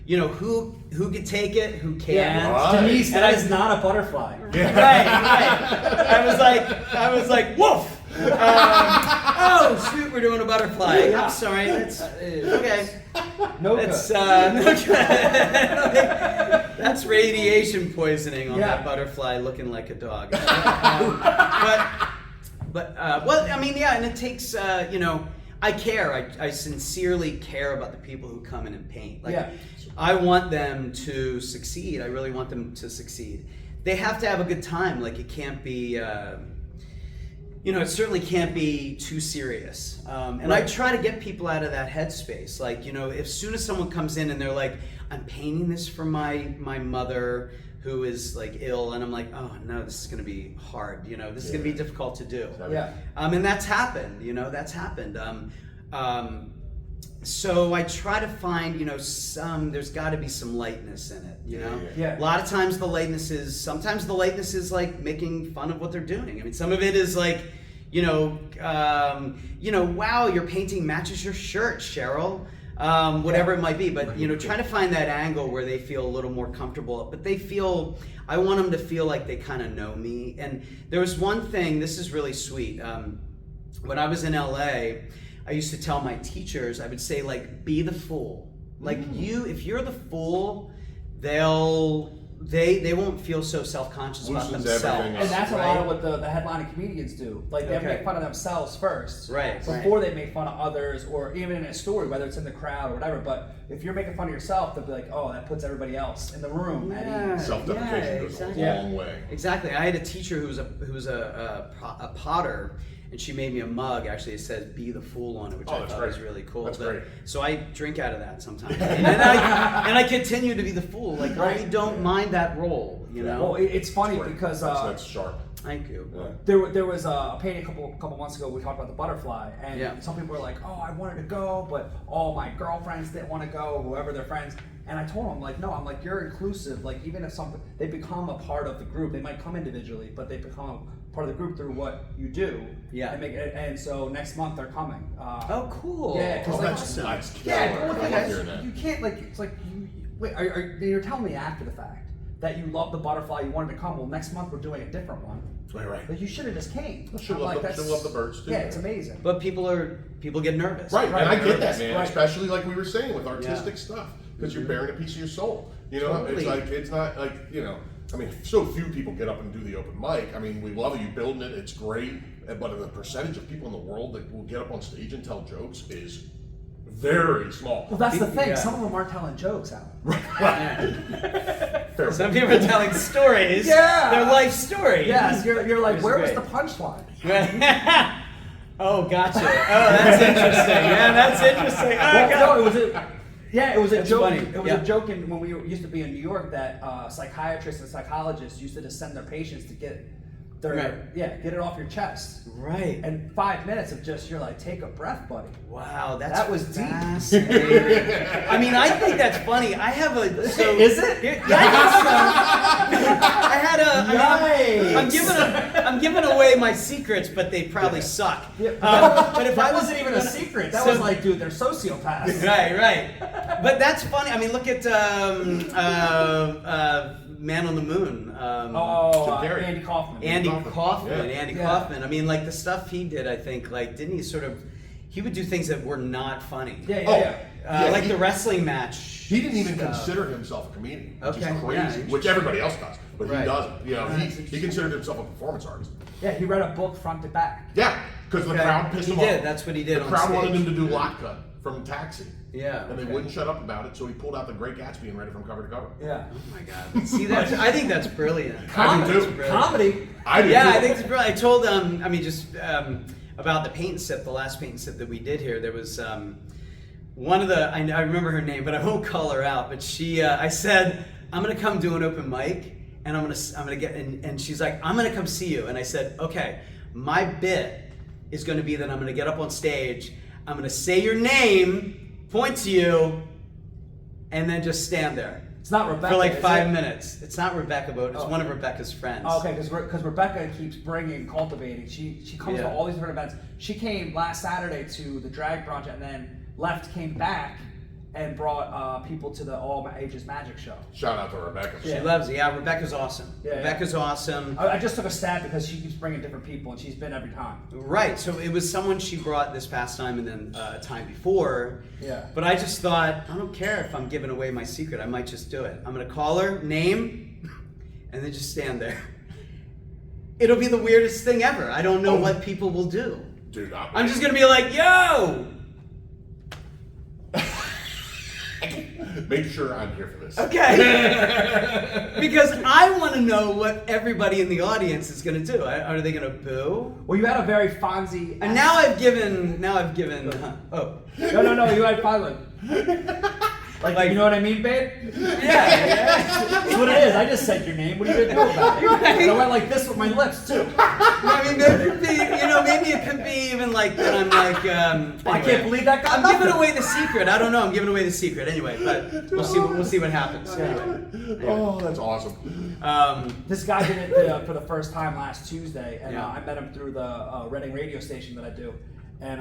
who could take it, who can't.
Yeah. Denise, that is not a butterfly.
Yeah. Right. I was like, woof! Oh shoot, we're doing a butterfly.
Yeah.
I'm sorry. That's okay.
No
That's
good.
no good. That's radiation poisoning on that butterfly looking like a dog. And it takes I care. I sincerely care about the people who come in and paint. I want them to succeed. I really want them to succeed. They have to have a good time. Like it can't be. It certainly can't be too serious. And I try to get people out of that headspace. Like, as soon as someone comes in and they're like, I'm painting this for my mother who is like ill, and I'm like, oh no, this is gonna be hard. This is gonna be difficult to do.
Yeah.
And that's happened. So I try to find, there's got to be some lightness in it,
Yeah.
A lot of times sometimes the lightness is like making fun of what they're doing. I mean, some of it is like, wow, your painting matches your shirt, Cheryl. Whatever it might be, but trying to find that angle where they feel a little more comfortable, but I want them to feel like they kind of know me. And there was one thing, this is really sweet. When I was in LA, I used to tell my teachers, I would say, like, be the fool. Like, if you're the fool, they won't feel so self-conscious about themselves.
And that's a lot of what the headlining comedians do. Like, they make fun of themselves first. Before they make fun of others, or even in a story, whether it's in the crowd or whatever. But if you're making fun of yourself, they'll be like, oh, that puts everybody else in the room at ease.
Self-deprecation goes a long way.
Exactly. I had a teacher who was a potter, and she made me a mug. Actually, it says "Be the Fool" on it, which I thought was really cool.
That's great.
So I drink out of that sometimes, and I continue to be the fool. Like I don't mind that role,
Well, it's funny because
that's sharp.
Thank you.
Yeah.
There was a painting a couple months ago. We talked about the butterfly, and some people were like, "Oh, I wanted to go, but all my girlfriends didn't want to go, whoever their friends." And I told them, like, no, I'm like, you're inclusive. Like, even if they become a part of the group, they might come individually, but they become part of the group through what you do.
Yeah.
And so next month they're coming.
Oh, cool.
Yeah.
That's nice.
You can't you're telling me after the fact that you love the butterfly, you wanted to come. Well, next month we're doing a different one.
Right.
But you should have just came.
She'll love the birds too.
Yeah, it's amazing.
But people get nervous.
Right, and I get that, man.
Right.
Especially like we were saying with artistic stuff, because you're bearing a piece of your soul.
Totally.
It's not like I mean, so few people get up and do the open mic. I mean, we love you building it; it's great. But the percentage of people in the world that will get up on stage and tell jokes is very small.
Well, that's the thing. Some of them aren't telling jokes, Alan.
Some people are telling stories.
Yeah.
Their life stories.
Yes, you're like, where was the punchline?
Oh, gotcha. Oh, that's interesting. Yeah, that's interesting. Oh,
It was a joke.
Funny.
It was a joke when we used to be in New York that psychiatrists and psychologists used to just send their patients to get get it off your chest.
Right.
And 5 minutes of just you're like, take a breath, buddy.
Wow,
that was deep.
I mean, I think that's funny. I have a
is it?
Yeah, I had I'm giving away my secrets, but they probably suck.
Yeah. But if that wasn't even a secret, that was like, dude, they're sociopaths.
Right. But that's funny. I mean, look at Man on the Moon.
Andy Kaufman.
Andy Kaufman.
Yeah.
I mean, like the stuff he did, I think, like, didn't he would do things that were not funny. Like the wrestling match.
He didn't even consider himself a comedian, which is crazy, which everybody else does, but he doesn't. He considered himself a performance artist.
Yeah, he read a book front to back.
Yeah, because the crowd pissed him off.
He did. That's what he did.
The crowd wanted him to do Lot Cut from Taxi.
Yeah.
And they wouldn't shut up about it, so he pulled out The Great Gatsby and read it from cover to cover.
Yeah.
Oh my God. See, I think that's brilliant.
I do too.
Comedy.
I do too.
I think it's brilliant. I told about the paint and sip, the last paint and sip that we did here. There was I remember her name, but I won't call her out. But I said, I'm gonna come do an open mic, and I'm gonna get, and she's like, I'm gonna come see you. And I said, okay, my bit is gonna be that I'm gonna get up on stage, I'm gonna say your name, point to you, and then just stand there.
It's not Rebecca.
For like 5 minutes. It's not Rebecca, but it's one of Rebecca's friends.
Oh, okay, because Rebecca keeps cultivating. She comes to all these different events. She came last Saturday to the drag brunch and then came back, and brought people to the All Ages Magic Show.
Shout out to Rebecca.
She loves it. Yeah, Rebecca's awesome.
Yeah,
Rebecca's awesome.
I just took a stab because she keeps bringing different people, and she's been every time.
Right. So it was someone she brought this past time, and then a time before.
Yeah.
But I just thought, I don't care if I'm giving away my secret. I might just do it. I'm gonna call her name, and then just stand there. It'll be the weirdest thing ever. I don't know what people will do.
Dude,
I'm just gonna be like, yo.
Make sure I'm here for this.
Okay. Because I want to know what everybody in the audience is going to do. Are they going to boo?
Well, you had a very Fonzie.
And now I've given. Oh.
No. You had Fonzie. Like, you know what I mean, babe?
Yeah.
That's what it is. I just said your name. What are you gonna do about it?
Right.
And I went like this with my lips too.
I mean, there could be. Maybe it could be even like that. I'm like.
I can't believe that guy.
I'm giving away the secret. I don't know. I'm giving away the secret anyway. But we'll see. We'll see what happens. Anyway.
Oh, that's awesome.
This guy did it for the first time last Tuesday, and I met him through the Reading radio station that I do, and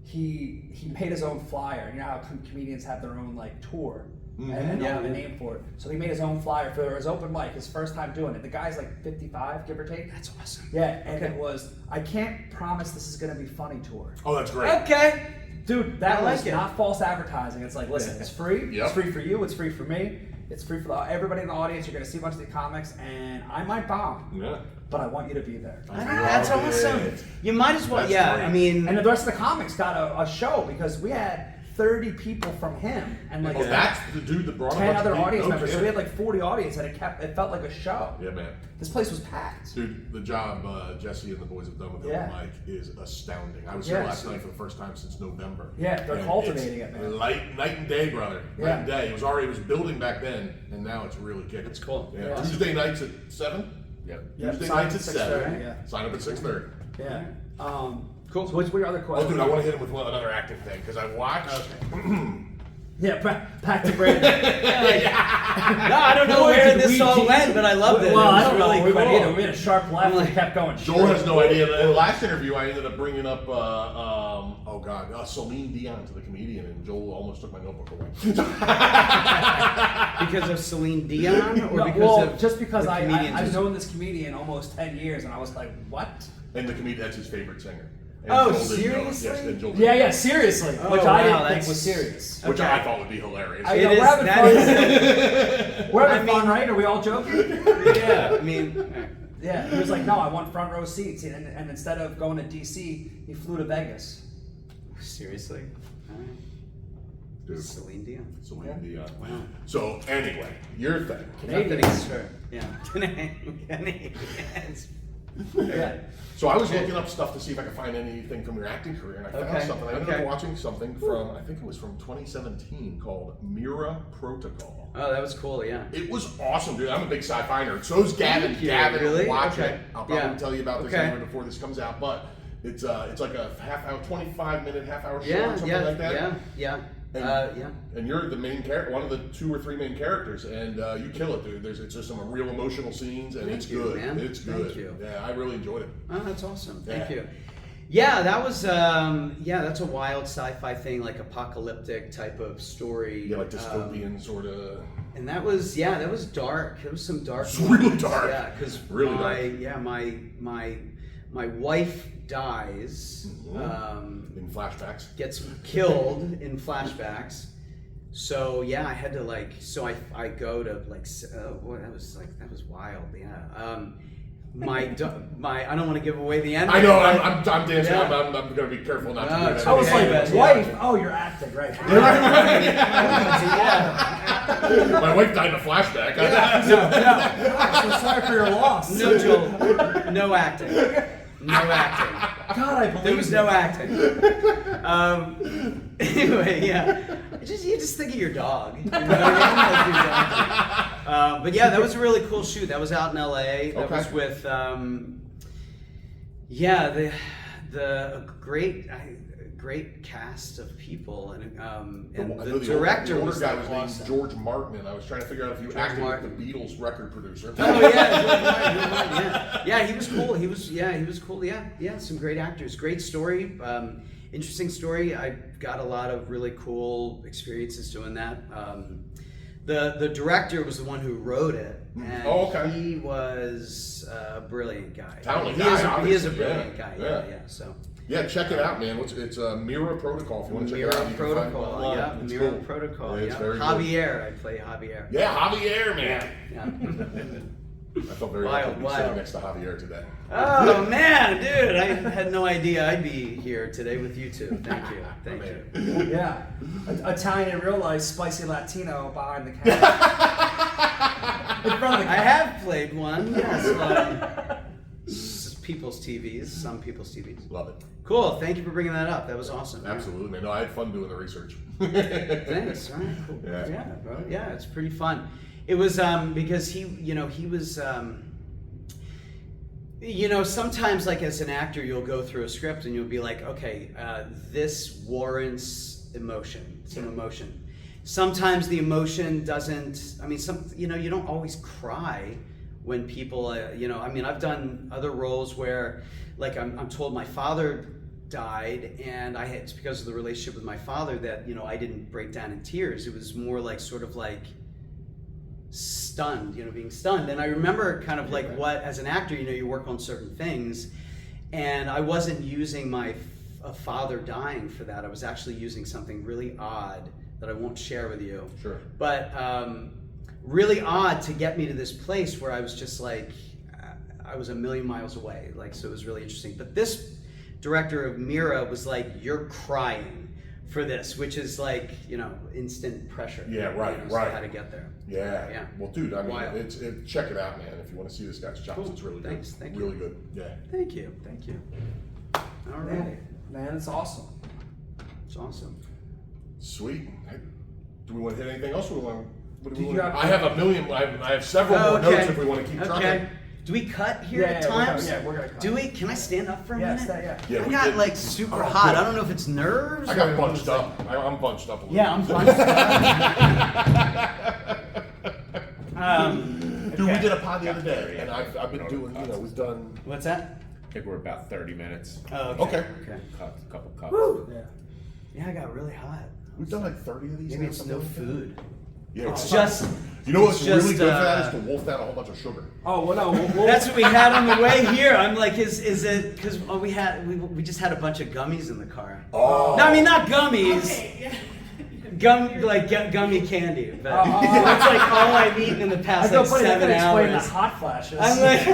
he made his own flyer. You know how comedians have their own like tour, and they have a name for it. So he made his own flyer for his open mic, his first time doing it. The guy's like 55, give or take.
That's awesome.
Yeah, and it was, I can't promise this is gonna be funny tour.
Oh, that's great.
Okay.
Dude, that
I
was
like it.
not false advertising. It's like, listen, it's free.
Yep.
It's free for you. It's free for me. It's free for everybody in the audience. You're gonna see a bunch of the comics, and I might bomb.
Yeah.
But I want you to be there.
That's
Love
awesome.
it.
You might as well.
That's
Yeah.
great.
I mean.
And the rest of the comics got a show because we had 30 people from him and like
Oh, that's the dude that brought
10
a bunch
other
of people.
audience
No
members. So
kidding.
we had like 40 audience, and it felt like a show.
Yeah, man.
This place was packed.
Dude, the job Jesse and the boys have done with
Yeah.
Mike is astounding. I was here last night for the first time since November.
Yeah, they're
And
cultivating
it's
it, man.
Night and day, brother. Night and day. It was building back then, and now it's really kicking.
It's cool.
Yeah.
Yeah.
Tuesday nights at 7. Yeah.
Yeah,
Tuesday
sign
nights at
up at
7.
6:30, yeah.
Sign up at 6:30.
Yeah.
Cool.
So what's your other
Oh,
question?
dude, I want to hit him with another acting thing because I watched.
Yeah, back to Brandon.
No, I don't know where this all went, but I loved it.
Well,
It was
I don't know
really
where we went
cool.
either. We had a sharp left and kept going.
Joel has no idea. In the last interview, I ended up bringing up, Celine Dion to the comedian, and Joel almost took my notebook away.
Because of Celine Dion, or
No,
because
well,
of
just because
the comedian
I've
just-
known this comedian almost 10 years, and I was like, what?
And the comedian, that's his favorite singer. And
Oh,
Joel didn't know it.
seriously?
Yes, and Joel didn't know
Yeah,
it.
seriously.
Oh,
which I
wow,
didn't think
that's-
was serious.
Which
Okay.
I thought would be hilarious.
I-
It
know,
is.
we're having
That
fun.
is.
We're having
I
fun,
mean-
right? Are we all joking?
Yeah. I mean.
Yeah, he was like, no, I want front row seats. And instead of going to DC, he flew to Vegas.
Seriously. All right.
Dude,
Celine Dion.
Celine Dion.
Wow.
So, anyway, your thing.
Nothing
Canadians.
against her. Yeah. Canadians.
Yeah.
So I was looking up stuff to see if I could find anything from your acting career, and I found
Okay,
something. I ended
okay.
up watching something from, I think it was from 2017, called Mira Protocol.
Oh, that was cool. Yeah.
It was awesome, dude. I'm a big sci-fi nerd. So is Gavin.
Thank you.
Gavin,
Really?
watch
Okay.
it. I'll probably
Yeah.
tell you about this
Okay.
anyway before this comes out, but it's like a half-hour, 25-minute, half-hour show
Yeah.
or something
Yeah.
like that.
Yeah.
And,
Yeah.
and you're the main character, one of the 2 or 3 main characters, and you kill it, dude. It's just some real emotional scenes, and
Thank
it's
you,
good.
man.
It's
Thank
good.
you.
Yeah, I really enjoyed it.
Oh, that's awesome. Thank
Yeah.
you. Yeah, that was that's a wild sci-fi thing, like apocalyptic type of story.
Yeah, like dystopian sort of.
And that was dark. It was some dark.
It's really
moments.
dark.
Yeah, because
Really dark.
my wife dies,
In flashbacks.
gets killed in flashbacks. So yeah, I had to I go to that was wild. Yeah. I don't want to give away the end.
I know. I'm dancing.
Yeah.
I'm going to be careful not to
No,
do
it's
that.
I was
Okay,
like,
but-
wife, oh, you're acting, right?
Yeah.
My wife died in a flashback.
No. So sorry for your loss.
No, Joel. No acting. No acting.
God, I believe
There was no acting. Anyway, yeah. You just think of your dog. You know what I mean? Like your dog. But yeah, that was a really cool shoot. That was out in LA. That was with, the great cast of people, and the director was
guy was
awesome.
named George Martin, and I was trying to figure out if you acted
Martin.
with the Beatles record producer.
Oh yeah, George Martin, yeah, he was cool. He was cool. Yeah, some great actors. Great story. Interesting story. I got a lot of really cool experiences doing that. The director was the one who wrote it, and he was a brilliant guy.
Talented
He is a brilliant guy. Yeah. So.
Yeah, check it out, man. It's Mirror Protocol. If you want to check it out, you
Protocol,
can find it online.
yeah.
It's
Mirror
cool.
Protocol,
It's
yeah.
very
Javier, I play Javier.
Yeah, Javier, man.
Yeah.
I felt very
Wild,
lucky to be sitting next to Javier today.
Oh man, dude! I had no idea I'd be here today with you two. Thank you.
Yeah. Italian real life spicy Latino behind the camera. In front of the
I
camera.
have played one. Yes, people's TVs, some people's TVs.
Love it.
Cool. Thank you for bringing that up. That was awesome.
Absolutely, man. No, I had fun doing the research.
Thanks. All right. Cool.
Yeah.
Bro. Yeah, it's pretty fun. It was because he was. Sometimes like as an actor, you'll go through a script and you'll be like, okay, this warrants emotion, some emotion. Sometimes the emotion doesn't. I mean, you don't always cry when people. I've done other roles where, like, I'm told my father died, and it's because of the relationship with my father that I didn't break down in tears. It was more like sort of like stunned, being stunned. And I remember kind of like what, as an actor, you work on certain things, and I wasn't using my father dying for that. I was actually using something really odd that I won't share with you.
Sure.
But really odd to get me to this place where I was just like, I was a million miles away. Like, so it was really interesting. But this director of Mira was like, you're crying for this, which is like, instant pressure.
Yeah, right.
So how to get there.
Yeah. Well, dude, I mean,
Wild.
check it out, man. If you want to see this guy's chops,
Cool.
it's really
Thanks.
good.
Thank you.
Really good. Yeah.
Thank you. All right.
Man, it's awesome.
It's awesome.
Sweet. Do we want to hit anything else? What do we
you
want?
have-
I have a million. I have several more notes if we want to keep trucking.
Do we cut here
Yeah,
at
yeah, we're
times?
gonna- we're gonna cut.
Do we? Can I stand up for a minute?
Yeah,
I
we
got
did.
like super
Oh,
hot.
good.
I don't know if it's nerves.
I got
or
bunched
it's
up. I'm bunched up a little.
Yeah, I'm bunched up.
Dude, we did a pod the other day, and I've been doing. We've done.
What's that?
I think we're about 30 minutes.
Oh,
Okay.
Cut, a couple cups.
Woo.
Yeah.
Yeah, I got really hot.
We've done like 30 of these.
Maybe
now,
it's
something
no
like that.
food.
Yeah,
It's just.
You know what's
it's
really
just,
good for that is to wolf down a whole bunch of sugar.
Oh, well, no.
That's what we had on the way here. I'm like, is it because we just had a bunch of gummies in the car.
Oh.
No, I mean not gummies. Gummy candy. But
Oh.
that's like all I've eaten in the past like 7
explain the
hours.
hot flashes.
I'm like,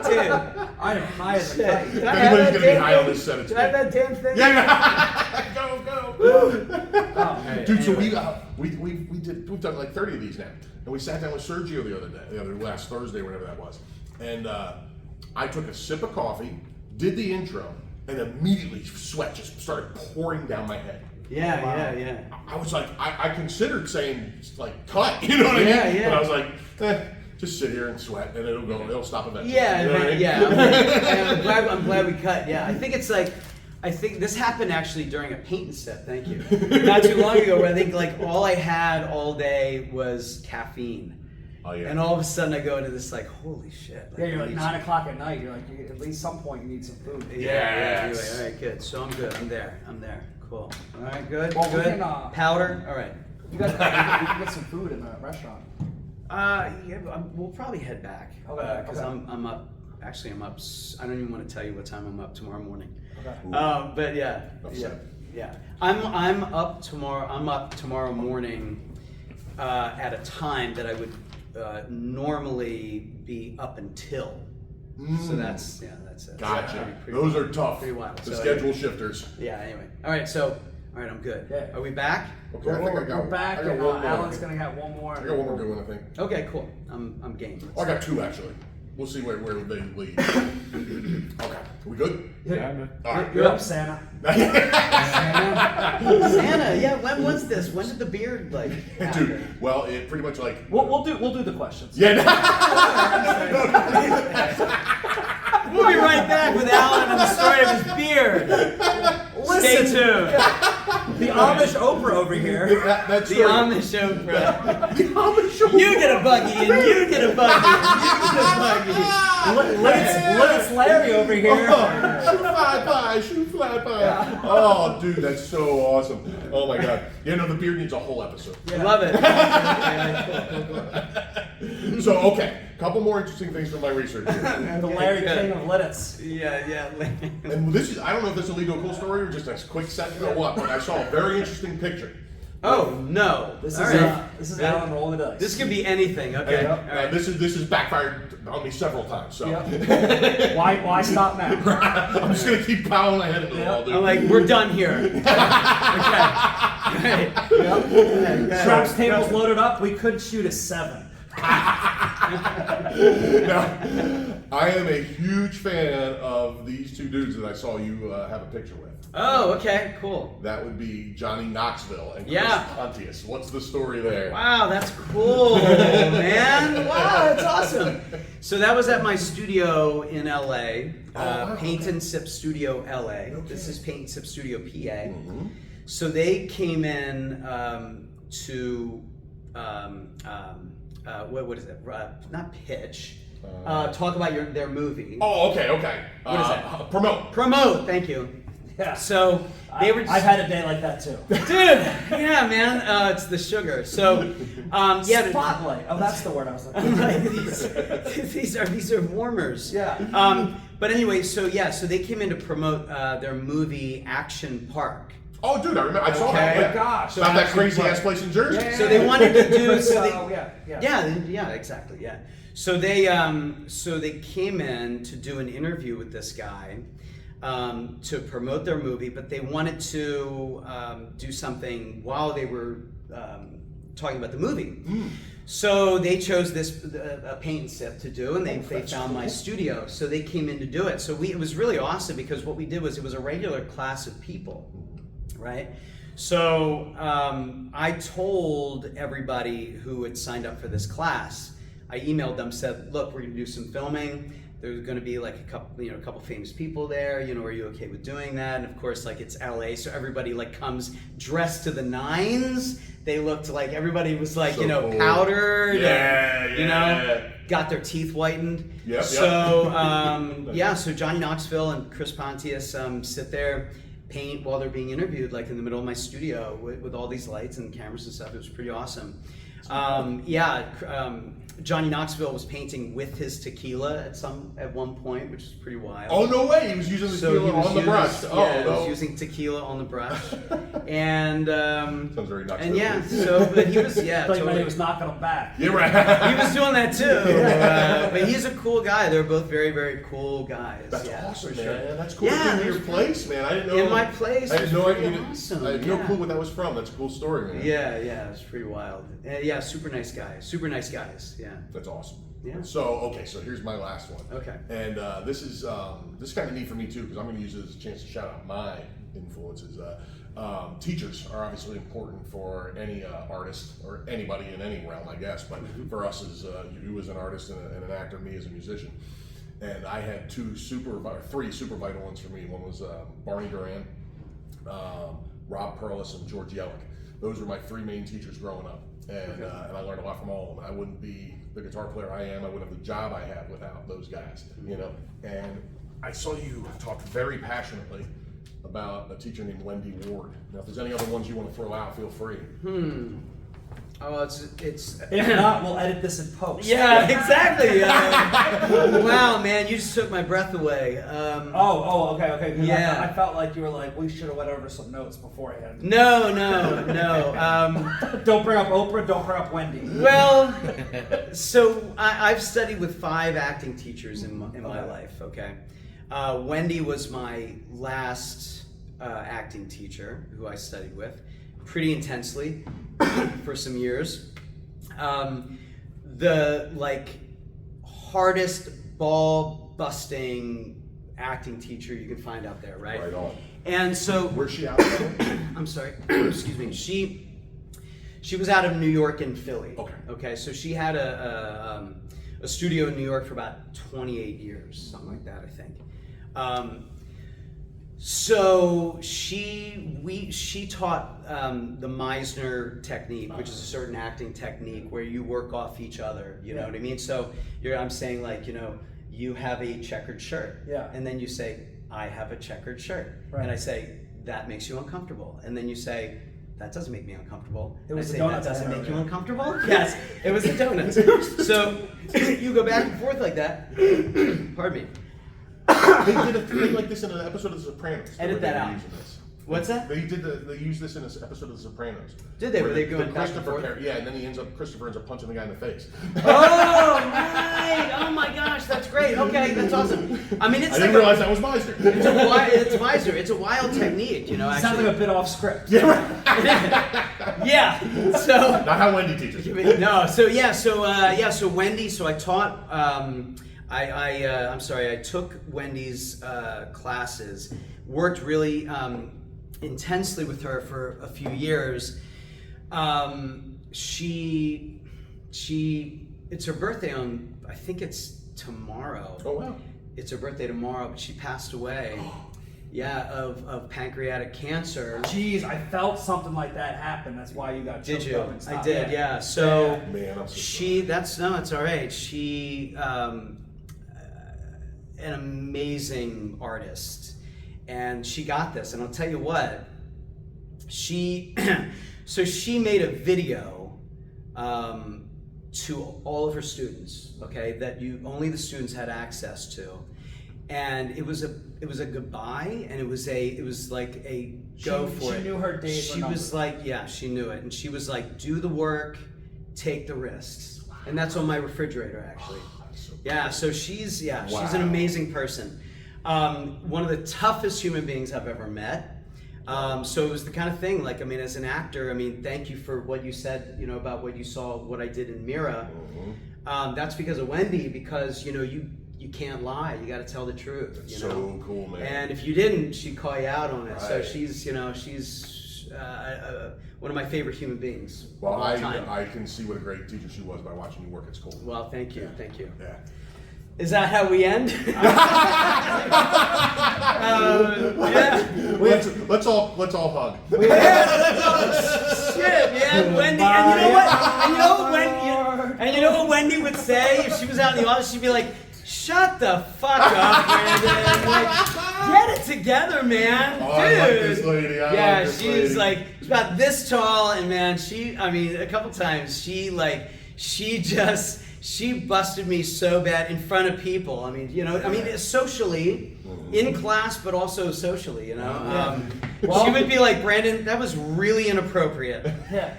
dude.
I am high as a
Shit.
kite.
Did I
Everybody's
have that
gonna be
damn
high on
thing?
this set. It's
Did I have
good.
that damn thing?
Yeah. Go.
Oh,
Dude, so
Anyway.
we've done like 30 of these now, and we sat down with Sergio last Thursday, whatever that was, and I took a sip of coffee, did the intro, and immediately sweat just started pouring down my head.
Yeah.
I was like, I considered saying like cut, you know what I mean?
Yeah.
But I was like, just sit here and sweat, and it'll stop eventually.
Yeah,
You know what I mean?
yeah. I'm glad we cut. Yeah, I think this happened actually during a paint and sip. Thank you. Not too long ago, where I think like all I had all day was caffeine.
Oh yeah.
And all of a sudden I go into this like, holy shit.
Yeah, you're
I
like
need
9 o'clock at night. You're like, at least some point you need some food.
Yeah.
Yes.
Anyway, all right, good. So I'm good. I'm there. Cool. All right, good.
Well, we
good.
can,
Powder. All right.
You guys, we can get some food in the restaurant.
We'll probably head back because
Okay.
I'm up. Actually, I'm up. I don't even want to tell you what time I'm up tomorrow morning.
Okay.
But yeah. I'm up tomorrow. I'm up tomorrow morning at a time that I would normally be up until. So that's it.
Gotcha.
Pretty
Those
wild.
are tough.
Pretty wild.
The
So,
schedule shifters.
Yeah. Anyway. All right. I'm good.
Yeah.
Are we back?
Okay, I think I got.
We're back,
I got
and
one more.
Alan's gonna have one more.
I got one more good one, I think.
Okay. Cool. I'm game.
Oh, I got two actually. We'll see where they lead. Okay. We good?
Yeah, I'm
All right.
You're up, Santa.
Santa, yeah. When was this? When did the beard like? happen?
Dude, well, it pretty much like.
We'll do the questions.
Yeah.
We'll be right back with Alan and the story of his beard. Stay tuned.
The Amish Oprah over here.
That's
The
true.
Amish Oprah.
The Amish Oprah.
You get a buggy, and you get a buggy, and you get a buggy.
Let's Larry over here.
Shoot fly pie. Oh, dude, that's so awesome. Oh my god. Yeah, no, the beard needs a whole episode.
Love it.
So, okay, couple more interesting things from my research here.
The Larry King of Lidditz.
Yeah.
And this is, I don't know if this will lead to a cool story or just a quick second or what, but I saw a very interesting picture.
Oh no!
This
All
is
right.
this is Alan rolling the dice.
This could be anything. Okay. All right.
This is backfired on me several times, so
Yep. Why stop now?
I'm just gonna keep pounding my head into the wall, dude.
I'm like, we're done here. Okay. All right.
Traps tables loaded up. We could shoot a 7.
Now, I am a huge fan of these two dudes that I saw you have a picture with.
Oh, okay, cool.
That would be Johnny Knoxville and Chris
Yeah.
Pontius. What's the story there?
Wow, that's cool, man. Wow, that's awesome. So that was at my studio in LA,
wow,
Paint
okay.
and Sip Studio LA.
Okay.
This is Paint and Sip Studio PA. So they came in to what is it? Not pitch. Talk about their movie.
Oh, okay.
What is that?
Promote.
Thank you.
Yeah.
So they were.
I've had a day like that too.
Dude, yeah, man, it's the sugar. So, yeah,
Spotlight. Oh, that's the word I was looking for.
these are warmers.
Yeah.
But anyway, so they came in to promote their movie Action Park.
Oh, dude, I remember. I saw
Okay.
that.
Oh
Yeah.
my gosh.
About that crazy ass place in Jersey.
Yeah.
So they wanted to do.
Yeah,
Exactly. Yeah. So they came in to do an interview with this guy. To promote their movie, but they wanted to do something while they were talking about the movie. So they chose this a Paint and Sip to do, and they found my studio. So they came in to do it. So it was really awesome because what we did was it was a regular class of people, right? So I told everybody who had signed up for this class, I emailed them, said, look, we're gonna do some filming. There's going to be like a couple famous people there. Are you okay with doing that? And of course, like it's LA, so everybody like comes dressed to the nines. They looked like everybody was like
So cool.
powdered.
Yeah,
and, got their teeth whitened.
Yep,
So so Johnny Knoxville and Chris Pontius sit there, paint while they're being interviewed, like in the middle of my studio with all these lights and cameras and stuff. It was pretty awesome. Johnny Knoxville was painting with his tequila at one point, which is pretty wild.
Oh, no way. He was using the tequila on the brush.
He was using tequila on the brush. And
Sounds very Knoxville.
but he was
Totally. He was knocking them back.
You're right.
he was doing that too. But he's a cool guy. They're both very, very cool guys.
That's awesome, man.
Sure.
That's cool.
Yeah,
In your place, man. I didn't know.
In my place.
I had no idea.
Awesome.
I had no clue what that was from. That's a cool story, man.
Yeah, it's pretty wild. Super nice guy. Super nice guys. Yeah.
That's awesome.
Yeah.
So here's my last one.
Okay.
And this is kind of neat for me too because I'm going to use it as a chance to shout out my influences. Teachers are obviously important for any artist or anybody in any realm, I guess. But for us as you as an artist and an actor, me as a musician. And I had three super vital ones for me. One was Barney Duran, Rob Perlis, and George Yellick. Those were my three main teachers growing up. And I learned a lot from all of them. I wouldn't be the guitar player I am. I wouldn't have the job I have without those guys, And I saw you talk very passionately about a teacher named Wendy Ward. Now, if there's any other ones you want to throw out, feel free.
Oh, it's.
If not, we'll edit this in post.
Yeah, exactly. Wow, man, you just took my breath away.
Okay.
Yeah.
I felt like you were like, we should have went over some notes beforehand.
No.
Don't bring up Oprah. Don't bring up Wendy.
Well, so I've studied with 5 acting teachers in my life. Okay, Wendy was my last acting teacher who I studied with pretty intensely for some years. The hardest ball busting acting teacher you can find out there, right?
Right on.
And so,
Where's she out of?
I'm sorry, excuse me. She was out of New York and Philly.
Okay.
Okay. So she had a studio in New York for about 28 years, something like that, I think. So she taught the Meisner technique, which is a certain acting technique where you work off each other. You know what I mean? So I'm saying, like, you have a checkered shirt, and then you say, I have a checkered shirt, and I say, that makes you uncomfortable, and then you say, that doesn't make me uncomfortable.
It was
I say,
the
that
donuts.
doesn't make you uncomfortable? Yes, it was the donuts. So you go back and forth like that. Pardon me.
They did a thing like this in an episode of The Sopranos.
Edit that out. What's that?
They used this in an episode of The Sopranos.
Did they? Were they
the
going back and
Christopher
forth?
Yeah, and then Christopher ends up punching the guy in the face.
Oh, right! Oh my gosh, that's great. Okay, that's awesome. I mean, it's
I didn't realize that was Meisner.
It's Meisner. It's a wild technique,
Sounds
actually.
like a bit off script.
Yeah. So.
Not how Wendy teaches.
No. So Wendy. So I taught. I'm sorry. I took Wendy's classes. Worked really intensely with her for a few years. It's her birthday on, I think it's tomorrow.
Oh wow.
It's her birthday tomorrow, but she passed away. Yeah, of pancreatic cancer.
Jeez, I felt something like that happen. That's why you got
Did
choked
you?
up and stuff.
I did, yeah. So
Man, I'm so
it's all right. She an amazing artist. And she got this, and I'll tell you what, she made a video to all of her students, okay, that only the students had access to, and it was a goodbye, and it was like a go for it.
She knew her days were
She
numbered.
was like, yeah, she knew it, and she was like, do the work, take the risks, and that's on my refrigerator actually. Yeah, so she's an amazing person. One of the toughest human beings I've ever met. So it was the kind of thing, like, I mean, as an actor, I mean, thank you for what you said, about what you saw, what I did in Mira. That's because of Wendy, because, you can't lie. You got to tell the truth.
So cool, man.
And if you didn't, she'd call you out on it. So
Right.
she's one of my favorite human beings.
Well,
of all time.
I can see what a great teacher she was by watching you work at school.
Well, thank you.
Yeah.
Is that how we end? Yeah.
Let's all hug.
Shit, man, Wendy. And you know what Wendy would say if she was out in the office? She'd be like, "Shut the fuck up, Brandon. Like, get it together, man,
Oh,
dude."
I like this lady. I like this
she's
lady.
like, she's about this tall, and man, a couple times she busted me so bad in front of people. Socially, in class, but also socially, she would be like, Brandon, that was really inappropriate.
Yeah.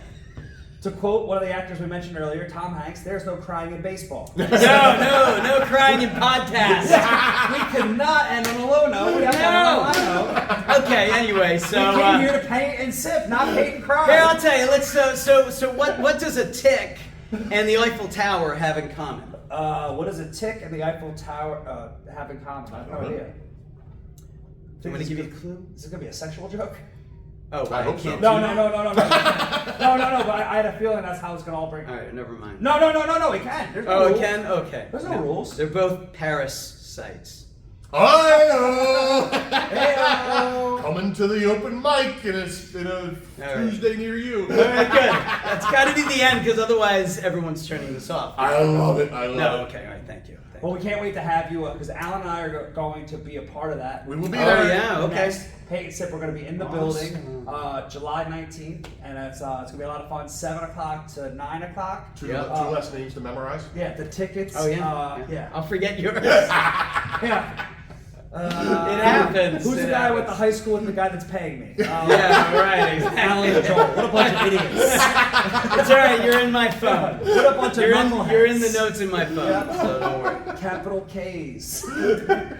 To quote one of the actors we mentioned earlier, Tom Hanks, there's no crying in baseball.
No crying in podcasts.
We cannot end on a low note. We have to end on a high note.
Okay, anyway, so
We came here to paint and sip, not paint and cry.
here, I'll tell you. So what does a tick and the Eiffel Tower have in common?
What does a tick and the Eiffel Tower have in common? I have no idea.
Do you want to give you a clue?
Is this gonna be a sexual joke?
Oh,
I hope so.
can't.
No. But I had a feeling that's how it's gonna all break.
All right, never mind.
No. It can. There's no
Oh, it
rules.
can? Okay.
There's no rules.
They're both Paris sites.
Hi-oh! Coming to the open mic in a Tuesday near you.
All right, good. That's got to be the end, because otherwise everyone's turning this off.
I love it.
Okay, all right, thank you.
Well, we can't wait to have you, because Alan and I are going to be a part of that.
We will be
Oh,
there.
yeah, okay.
Next Paint and Sip, we're going to be in the building July 19th, and it's going to be a lot of fun, 7 o'clock to 9 o'clock.
Two
Yeah.
less names to memorize.
Yeah, the tickets.
Oh, yeah?
Yeah.
I'll forget yours.
Yeah.
It happens.
Who's the guy with the high school and the guy that's paying me?
Yeah, right, exactly.
Alan and Joel. What a bunch of idiots.
It's all right, you're in my phone.
What a bunch of knuckleheads.
You're in the notes in my phone, so don't worry.
Capital K's. No,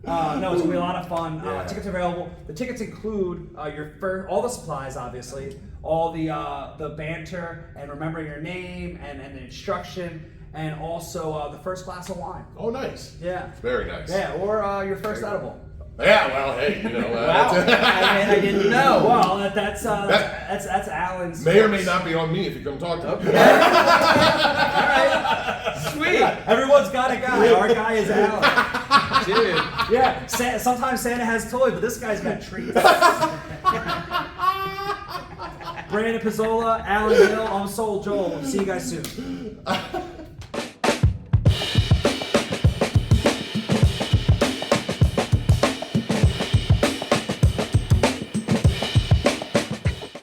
it's gonna be a lot of fun.
Yeah.
Tickets are available. The tickets include all the supplies, obviously, all the banter and remembering your name and the instruction, and also the first glass of wine.
Oh, nice.
Yeah.
Very nice.
Yeah, or your first edible.
Yeah, well, hey, you know.
Wow. I didn't know.
Well, that's Alan's.
May or may not be on me if you come talk to me.
Okay. All right. Sweet.
Yeah, everyone's got a guy. Our guy is Alan.
Dude.
Yeah, sometimes Santa has toys, but this guy's got treats. Brandon Pizzola, Alan Hill, I'm SoulJoel. See you guys soon.